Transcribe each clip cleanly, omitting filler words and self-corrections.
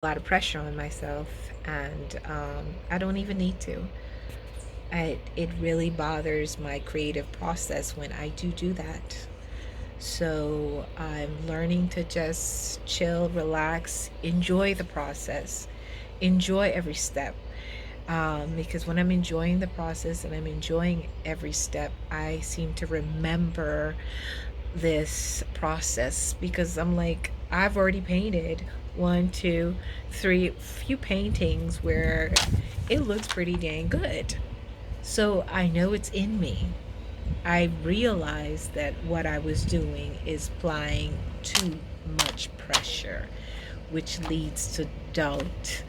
a lot of pressure on myself, and I don't even need to. It really bothers my creative process when I do that. So I'm learning to just chill, relax, enjoy the process, enjoy every step. Because when I'm enjoying the process and I'm enjoying every step, I seem to remember this process because I'm like, I've already painted one, two, three, few paintings where it looks pretty dang good. So I know it's in me. I realized that what I was doing is applying too much pressure, which leads to doubt,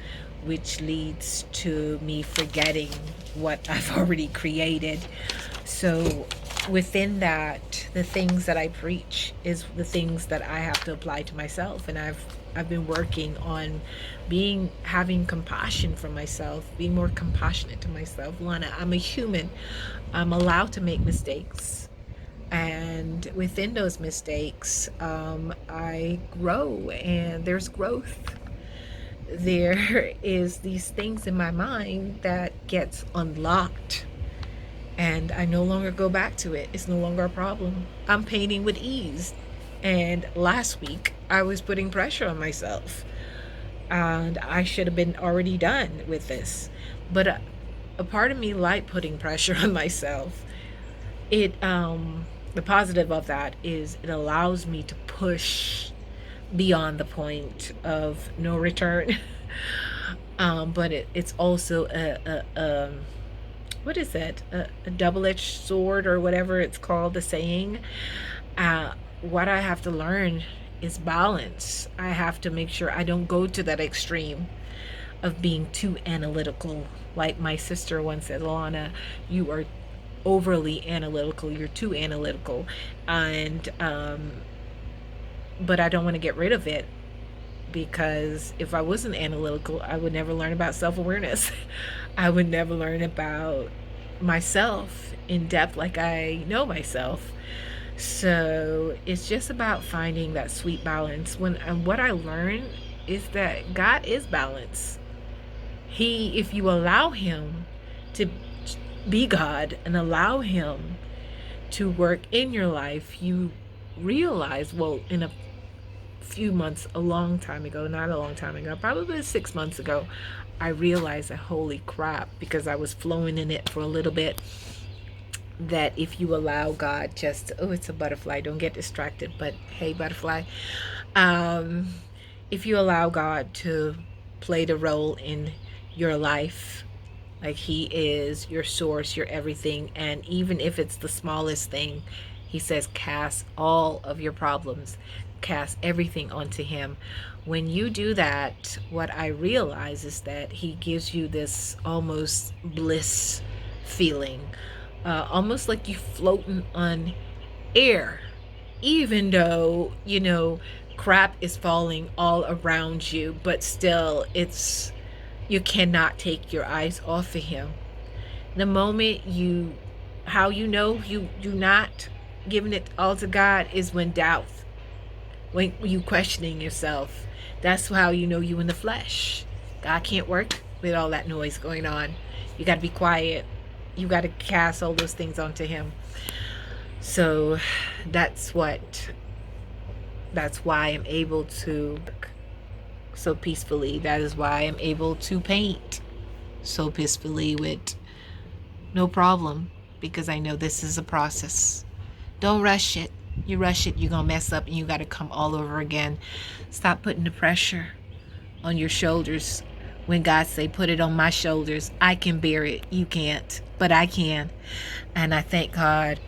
which leads to me forgetting what I've already created. So within that, the things that I preach is the things that I have to apply to myself, and I've been working on having compassion for myself, being more compassionate to myself. Lana, I'm a human. I'm allowed to make mistakes. And within those mistakes, I grow, and there's growth. There is these things in my mind that gets unlocked, and I no longer go back to it. It's no longer a problem. I'm painting with ease. And last week, I was putting pressure on myself, and I should have been already done with this. But a part of me liked putting pressure on myself. The positive of that is it allows me to push beyond the point of no return. But it's also what is it? A double-edged sword, or whatever it's called, the saying. What I have to learn is balance. I have to make sure I don't go to that extreme of being too analytical. Like my sister once said, Lana, you are overly analytical. You're too analytical. And but I don't want to get rid of it, because if I wasn't analytical, I would never learn about self-awareness. I would never learn about myself in depth like I know myself. So it's just about finding that sweet balance. And what I learned is that God is balance. If you allow him to be God and allow him to work in your life, you realize, well, in a few months, a long time ago, not a long time ago, probably 6 months ago, I realized that, holy crap, because I was flowing in it for a little bit, that if you allow God just, oh, it's a butterfly, don't get distracted, but hey, butterfly, um, if you allow God to play the role in your life, like he is your source, your everything, and even if it's the smallest thing, he says, cast all of your problems, cast everything onto him. When you do that, what I realize is that he gives you this almost bliss feeling, almost like you floating on air, even though, crap is falling all around you, but still, you cannot take your eyes off of him. The moment how you know you do not giving it all to God is when doubt, when you questioning yourself. That's how you know you in the flesh. God can't work with all that noise going on. You got to be quiet. You got to cast all those things onto him. So that's what that's why I'm able to work so peacefully. That is why I'm able to paint so peacefully with no problem, because I know this is a process. Don't rush it. You rush it, you're going to mess up and you got to come all over again. Stop putting the pressure on your shoulders. When God say, put it on my shoulders, I can bear it. You can't, but I can. And I thank God